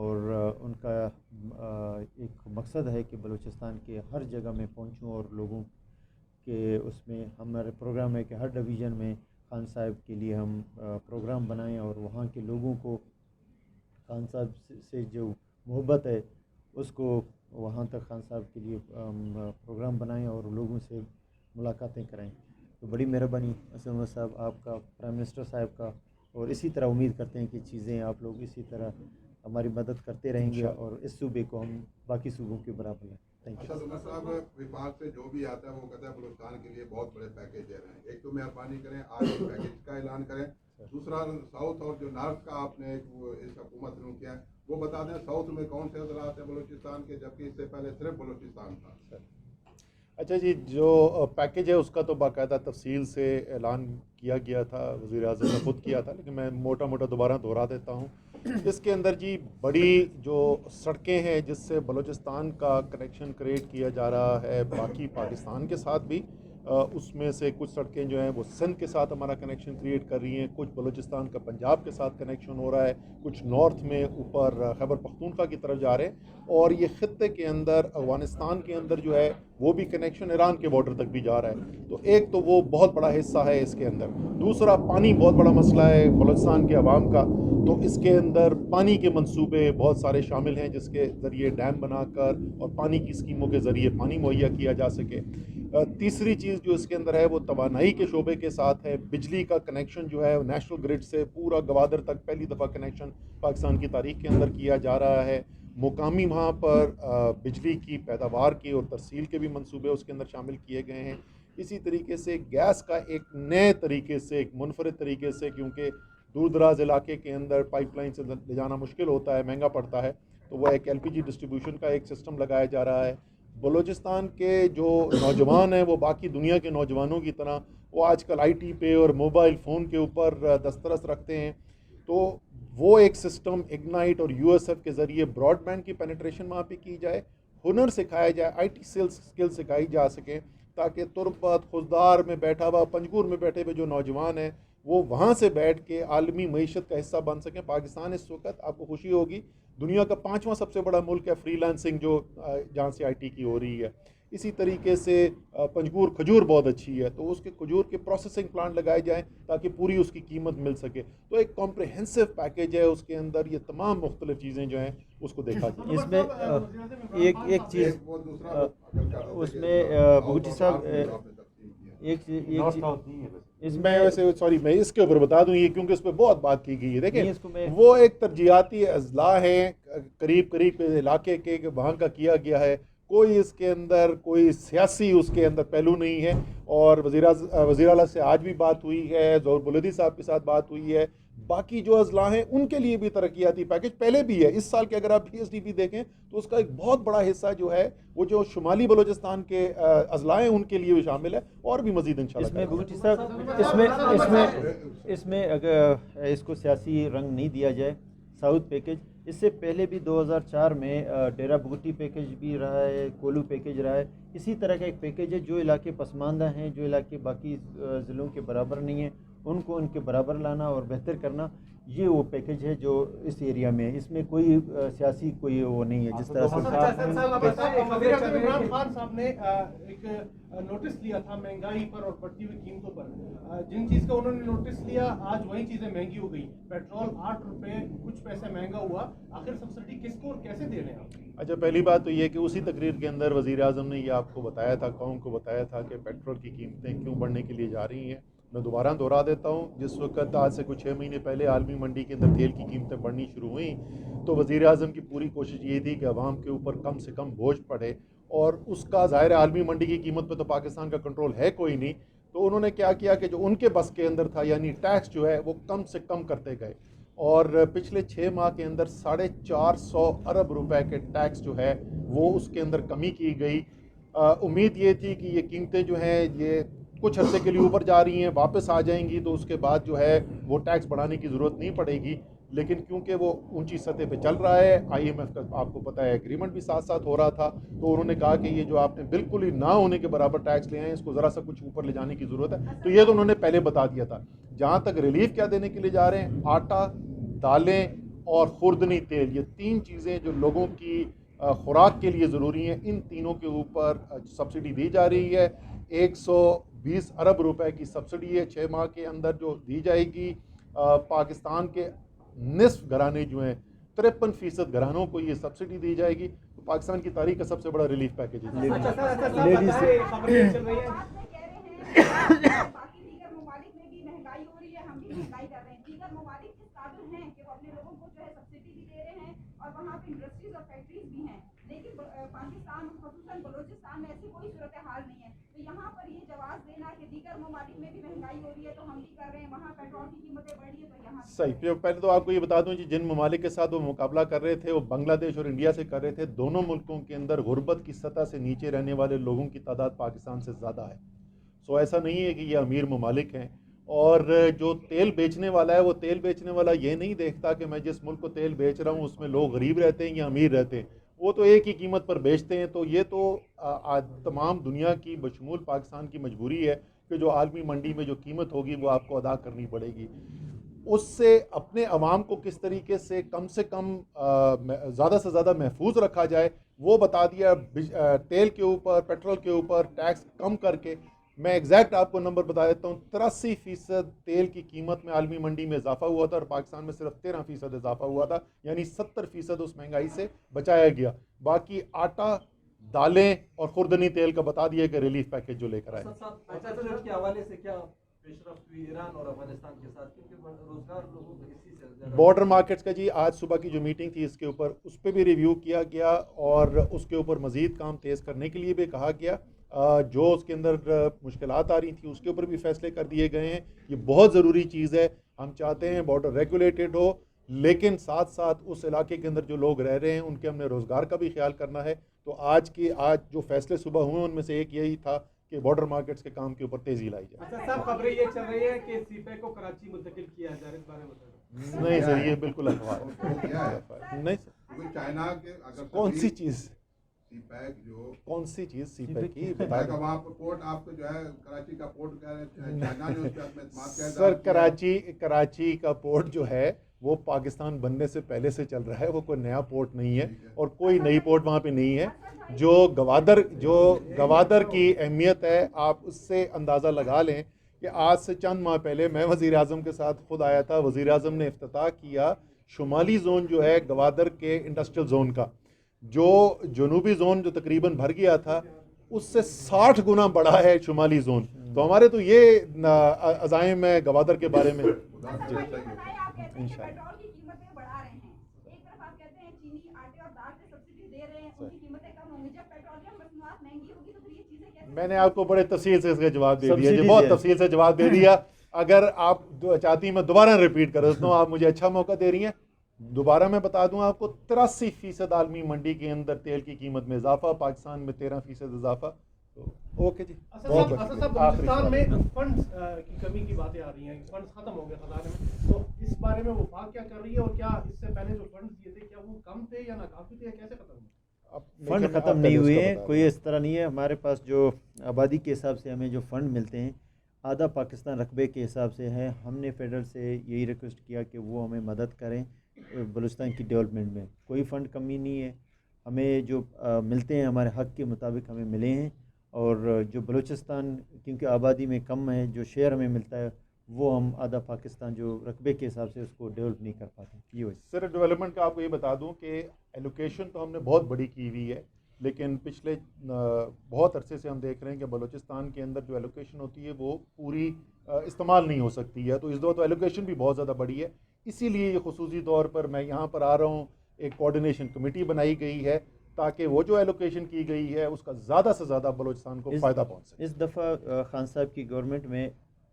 اور ان کا ایک مقصد ہے کہ بلوچستان کے ہر جگہ میں پہنچوں اور لوگوں کے اس میں ہمارے پروگرام ہے کہ ہر ڈویژن میں خان صاحب کے لیے ہم پروگرام بنائیں اور وہاں کے لوگوں کو خان صاحب سے جو محبت ہے اس کو وہاں تک خان صاحب کے لیے پروگرام بنائیں اور لوگوں سے ملاقاتیں کریں. تو بڑی مہربانی اسد عمر صاحب آپ کا، پرائم منسٹر صاحب کا، اور اسی طرح امید کرتے ہیں کہ چیزیں آپ لوگ اسی طرح ہماری مدد کرتے رہیں گے اور اس صوبے کو ہم باقی صوبوں کے برابر ہیں. Thank you. اسد عمر صاحب، وفاق سے جو بھی آتا ہے وہ کہتا ہے بلوچستان کے لیے بہت بڑے پیکیج دے رہے ہیں. ایک تو مہربانی کریں آج پیکیج کا اعلان کریں، دوسرا ساؤتھ اور جو نارتھ کا آپ نے اس حکومت نے کیا ہے وہ بتا دیں ساؤتھ میں کون سے اضلاع ہیں بلوچستان کے، جبکہ اس سے پہلے صرف بلوچستان تھا. اچھا جی، جو پیکیج ہے اس کا تو باقاعدہ تفصیل سے اعلان کیا گیا تھا، وزیر اعظم نے خود کیا تھا، لیکن میں موٹا موٹا دوبارہ دہرا دیتا ہوں. اس کے اندر جی بڑی جو سڑکیں ہیں جس سے بلوچستان کا کنیکشن کریٹ کیا جا رہا ہے باقی پاکستان کے ساتھ بھی، اس میں سے کچھ سڑکیں جو ہیں وہ سندھ کے ساتھ ہمارا کنیکشن کریٹ کر رہی ہیں، کچھ بلوچستان کا پنجاب کے ساتھ کنیکشن ہو رہا ہے، کچھ نارتھ میں اوپر خیبر پختونخوا کی طرف جا رہے ہیں، اور یہ خطے کے اندر افغانستان کے اندر جو ہے وہ بھی کنیکشن ایران کے بارڈر تک بھی جا رہا ہے. تو ایک تو وہ بہت بڑا حصہ ہے اس کے اندر. دوسرا پانی بہت بڑا مسئلہ ہے بلوچستان کے عوام کا، تو اس کے اندر پانی کے منصوبے بہت سارے شامل ہیں جس کے ذریعے ڈیم بنا کر اور پانی کی اسکیموں کے ذریعے پانی مہیا کیا جا سکے. تیسری چیز جو اس کے اندر ہے وہ توانائی کے شعبے کے ساتھ ہے. بجلی کا کنیکشن جو ہے نیشنل گرڈ سے پورا گوادر تک پہلی دفعہ کنیکشن پاکستان کی تاریخ کے اندر کیا جا رہا ہے. مقامی وہاں پر بجلی کی پیداوار کی اور ترسیل کے بھی منصوبے اس کے اندر شامل کیے گئے ہیں. اسی طریقے سے گیس کا ایک نئے طریقے سے، ایک منفرد طریقے سے، کیونکہ دور دراز علاقے کے اندر پائپ لائن سے لے جانا مشکل ہوتا ہے، مہنگا پڑتا ہے، تو وہ ایک LPG ڈسٹریبیوشن کا ایک سسٹم لگایا جا رہا ہے. بلوچستان کے جو نوجوان ہیں وہ باقی دنیا کے نوجوانوں کی طرح وہ آج کل IT پہ اور موبائل فون کے اوپر دسترس رکھتے ہیں، تو وہ ایک سسٹم اگنائٹ اور USF کے ذریعے براڈ بینڈ کی پینیٹریشن وہاں پہ کی جائے، ہنر سکھایا جائے، IT سکل سکھائی جا سکے، تاکہ تربت خضدار میں بیٹھا ہوا، پنجگور میں بیٹھے ہوئے جو نوجوان ہیں وہ وہاں سے بیٹھ کے عالمی معیشت کا حصہ بن سکیں. پاکستان اس وقت آپ کو خوشی ہوگی دنیا کا 5واں سب سے بڑا ملک ہے فری لانسنگ جو جہاں سے IT کی ہو رہی ہے. اسی طریقے سے پنجگور کھجور بہت اچھی ہے، تو اس کے کھجور کے پروسیسنگ پلانٹ لگائے جائیں تاکہ پوری اس کی قیمت مل سکے. تو ایک کمپریہنسو پیکیج ہے، اس کے اندر یہ تمام مختلف چیزیں جو ہیں اس کو دیکھا جائے. اس میں ایک چیز اس میں بھوٹی صاحب میں ویسے سوری میں اس کے اوپر بتا دوں، یہ کیونکہ اس پہ بہت بات کی گئی ہے. دیکھیں وہ ایک ترجیحاتی اضلاع ہے قریب قریب علاقے کے، وہاں کا کیا گیا ہے، کوئی اس کے اندر کوئی سیاسی اس کے اندر پہلو نہیں ہے. اور وزیر اعلیٰ سے آج بھی بات ہوئی ہے، ظہور بلدی صاحب کے ساتھ بات ہوئی ہے. باقی جو اضلاع ہیں ان کے لیے بھی ترقیاتی پیکیج پہلے بھی ہے. اس سال کے اگر آپ PSDP دیکھیں تو اس کا ایک بہت بڑا حصہ جو ہے وہ جو شمالی بلوچستان کے اضلاع ہیں ان کے لیے بھی شامل ہے، اور بھی مزید انشاءاللہ. اس میں بھوٹی صاحب اس میں اگر اس کو سیاسی رنگ نہیں دیا جائے، ساؤتھ پیکیج اس سے پہلے بھی 2004 میں ڈیرہ بگٹی پیکیج بھی رہا ہے، کولو پیکیج رہا ہے. اسی طرح کا ایک پیکیج ہے جو علاقے پسماندہ ہیں، جو علاقے باقی ضلعوں کے برابر نہیں ہیں، ان کو ان کے برابر لانا اور بہتر کرنا، یہ وہ پیکیج ہے جو اس ایریا میں ہے. اس میں کوئی سیاسی کوئی وہ نہیں ہے. جس طرح سے وزیر اعظم عمران خان صاحب نے ایک نوٹس لیا تھا مہنگائی پر اور بڑھتی ہوئی قیمتوں پر، جن چیز کا انہوں نے نوٹس لیا آج وہی چیزیں مہنگی ہو گئی. پیٹرول 8 روپے کچھ پیسے مہنگا ہوا، آخر سبسڈی کس کو اور کیسے دے رہے ہیں آپ؟ اچھا، پہلی بات تو یہ کہ اسی تقریر کے اندر وزیر اعظم نے یہ آپ کو بتایا تھا، قوم کو بتایا تھا کہ پیٹرول کی قیمتیں کیوں بڑھنے کے لیے جا رہی ہیں. میں دوبارہ دہرا دیتا ہوں، جس وقت آج سے کچھ 6 مہینے پہلے عالمی منڈی کے اندر تیل کی قیمتیں بڑھنی شروع ہوئیں تو وزیر اعظم کی پوری کوشش یہ تھی کہ عوام کے اوپر کم سے کم بوجھ پڑے، اور اس کا ظاہر عالمی منڈی کی قیمت پہ تو پاکستان کا کنٹرول ہے کوئی نہیں. تو انہوں نے کیا کیا کہ جو ان کے بس کے اندر تھا، یعنی ٹیکس جو ہے وہ کم سے کم کرتے گئے، اور پچھلے 6 ماہ کے اندر 450 ارب روپے کے ٹیکس جو ہے وہ اس کے اندر کمی کی گئی. امید یہ تھی کہ یہ قیمتیں جو ہیں یہ کچھ عرصے کے لیے اوپر جا رہی ہیں، واپس آ جائیں گی تو اس کے بعد جو ہے وہ ٹیکس بڑھانے کی ضرورت نہیں پڑے گی. لیکن کیونکہ وہ اونچی سطح پہ چل رہا ہے، IMF کا آپ کو پتہ ہے ایگریمنٹ بھی ساتھ ساتھ ہو رہا تھا، تو انہوں نے کہا کہ یہ جو آپ نے بالکل ہی نہ ہونے کے برابر ٹیکس لے ہیں اس کو ذرا سا کچھ اوپر لے جانے کی ضرورت ہے. تو یہ تو انہوں نے پہلے بتا دیا تھا. جہاں تک ریلیف کیا دینے کے لیے جا رہے ہیں، آٹا، دالیں اور خوردنی تیل، یہ 3 چیزیں جو لوگوں کی خوراک کے لیے ضروری ہیں، ان تینوں کے اوپر سبسڈی دی جا رہی ہے. 120 ارب روپے کی سبسڈی ہے 6 ماہ کے اندر جو دی جائے گی. پاکستان کے نصف گھرانے جو ہیں 53% گھرانوں کو یہ سبسڈی دی جائے گی. تو پاکستان کی تاریخ کا سب سے بڑا ریلیف پیکیج ہے. باقی دیگر ممالک میں بھی مہنگائی ہو رہی ہے، ہم بھی مہنگائی کر رہے ہیں. دیگر ممالک اس قابل ہیں کہ وہ اپنے لوگوں کو جو ہے سبسڈی بھی دے رہے ہیں اور وہاں پہ انڈسٹریز اور فیکٹریز بھی ہیں، لیکن پاکستان خصوصاً بلوچستان میں ایسی کوئی صورتحال نہیں ہے. تو یہاں پر یہ جواز دینا کہ دیگر ممالک میں بھی مہنگائی ہو رہی ہے تو ہم بھی کر رہے ہیں، وہاں پیٹرول کی قیمتیں بڑھ رہی ہے تو یہاں صحیح. پہلے تو آپ کو یہ بتا دوں جن ممالک کے ساتھ وہ مقابلہ کر رہے تھے وہ بنگلہ دیش اور انڈیا سے کر رہے تھے. دونوں ملکوں کے اندر غربت کی سطح سے نیچے رہنے والے لوگوں کی تعداد پاکستان سے زیادہ ہے. سو ایسا نہیں ہے کہ یہ امیر ممالک ہیں. اور جو تیل بیچنے والا ہے وہ تیل بیچنے والا یہ نہیں دیکھتا کہ میں جس ملک کو تیل بیچ رہا ہوں اس میں لوگ غریب رہتے ہیں یا امیر رہتے ہیں، وہ تو ایک ہی قیمت پر بیچتے ہیں. تو یہ تو تمام دنیا کی بشمول پاکستان کی مجبوری ہے کہ جو عالمی منڈی میں جو قیمت ہوگی وہ آپ کو ادا کرنی پڑے گی. اس سے اپنے عوام کو کس طریقے سے کم زیادہ سے زیادہ محفوظ رکھا جائے وہ بتا دیا. تیل کے اوپر پیٹرول کے اوپر ٹیکس کم کر کے، میں ایگزیکٹ آپ کو نمبر بتا دیتا ہوں، 83% تیل کی قیمت میں عالمی منڈی میں اضافہ ہوا تھا اور پاکستان میں صرف 13% اضافہ ہوا تھا، یعنی 70% اس مہنگائی سے بچایا گیا. باقی آٹا، دالیں اور خوردنی تیل کا بتا دیا کہ ریلیف پیکیج جو لے کر آئے. کے حوالے سے کیا پیش رفت ہوئی ایران اور افغانستان کے ساتھ، کیونکہ روزگار لوگوں کو اسی سے بارڈر مارکیٹس کا جی آج صبح کی جو میٹنگ تھی اس کے اوپر اس پہ بھی ریویو کیا گیا اور اس کے اوپر مزید کام تیز کرنے کے لیے بھی کہا گیا. جو اس کے اندر مشکلات آ رہی تھیں اس کے اوپر بھی فیصلے کر دیے گئے ہیں. یہ بہت ضروری چیز ہے. ہم چاہتے ہیں بارڈر ریگولیٹڈ ہو، لیکن ساتھ ساتھ اس علاقے کے اندر جو لوگ رہ رہے ہیں ان کے ہم نے روزگار کا بھی خیال کرنا ہے. تو آج جو فیصلے صبح ہوئے ان میں سے ایک یہی تھا کہ بارڈر مارکیٹس کے کام کے اوپر تیزی لائی جائے. اچھا صاحب، خبریں یہ چل رہی ہے کہ سی پیک کو کراچی منتقل کیا جا رہا ہے، اس بارے میں بتائیں. نہیں سر، یہ بالکل افواہ ہے. نہیں سر، چائنا کے اگر کون سی چیز، سی پیک جو کون سی چیز سی پیک کی وہاں پر پورٹ آپ کو جو ہے کراچی کا پورٹ کہہ رہے ہیں، چائنا نے اس پہ اپنے اعتماد کیا. سر کراچی کا پورٹ جو ہے وہ پاکستان بننے سے پہلے سے چل رہا ہے، وہ کوئی نیا پورٹ نہیں ہے اور کوئی نئی پورٹ وہاں پہ نہیں ہے. جو گوادر کی اہمیت ہے آپ اس سے اندازہ لگا لیں کہ آج سے چند ماہ پہلے میں وزیر اعظم کے ساتھ خود آیا تھا. وزیر اعظم نے افتتاح کیا شمالی زون جو ہے گوادر کے انڈسٹریل زون کا، جو جنوبی زون جو تقریباً بھر گیا تھا اس سے 60 گنا بڑا ہے شمالی زون. تو ہمارے تو یہ عزائم ہے گوادر کے بارے میں. پیٹرول کی قیمتیں بڑھا رہے ہیں، ایک طرف آپ کہتے ہیں چینی، آٹے اور دال پہ سبسڈی دے رہے ہیں، ان کی قیمتیں کم ہوں گی. جب پیٹرولیم مصنوعات مہنگی ہوگی تو پھر یہ چیزیں کیسے؟ میں نے آپ کو بڑے تفصیل سے اس کا جواب دے دیا جی، بہت تفصیل سے جواب دے دیا. اگر آپ چاہتی ہیں میں دوبارہ ریپیٹ کر دیتا ہوں، آپ مجھے اچھا موقع دے رہی ہیں. دوبارہ میں بتا دوں آپ کو، 83% عالمی منڈی کے اندر تیل کی قیمت میں اضافہ، پاکستان میں 13% اضافہ. اوکے جی، صاحب بلوچستان میں فنڈز کی کمی کی باتیں آ رہی ہیں، فنڈز ختم ہو گئے خزانے میں، تو اس بارے میں وفاق کیا کر رہی ہے اور کیا اس سے پہلے جو فنڈز دیے تھے کیا وہ کم تھے یا ناکافی تھے، کیسے ختم ہوئے؟ فنڈ ختم نہیں ہوئے ہیں، کوئی اس طرح نہیں ہے. ہمارے پاس جو آبادی کے حساب سے ہمیں جو فنڈ ملتے ہیں آدھا پاکستان رقبے کے حساب سے ہے. ہم نے فیڈرل سے یہی ریکویسٹ کیا کہ وہ ہمیں مدد کریں بلوچستان کی ڈیولپمنٹ میں. کوئی فنڈ کمی نہیں ہے، ہمیں جو ملتے ہیں ہمارے حق کے مطابق ہمیں ملے ہیں. اور جو بلوچستان کیونکہ آبادی میں کم ہے، جو شیئر ہمیں ملتا ہے وہ ہم آدھا پاکستان جو رقبے کے حساب سے اس کو ڈیولپ نہیں کر پاتے. یہ وجہ سر ڈیولپمنٹ کا آپ کو یہ بتا دوں کہ ایلوکیشن تو ہم نے بہت بڑی کی ہوئی ہے، لیکن پچھلے بہت عرصے سے ہم دیکھ رہے ہیں کہ بلوچستان کے اندر جو ایلوکیشن ہوتی ہے وہ پوری استعمال نہیں ہو سکتی ہے. تو اس دور تو ایلوکیشن بھی بہت زیادہ بڑی ہے، اسی لیے یہ خصوصی طور پر میں یہاں پر آ رہا ہوں. ایک کوآرڈینیشن کمیٹی بنائی گئی ہے تاکہ وہ جو ایلوکیشن کی گئی ہے اس کا زیادہ سے زیادہ بلوچستان کو فائدہ پہنچے. اس دفعہ خان صاحب کی گورنمنٹ میں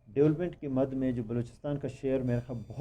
ڈیولپمنٹ کی مد میں جو بلوچستان کا شیئر میرا بہت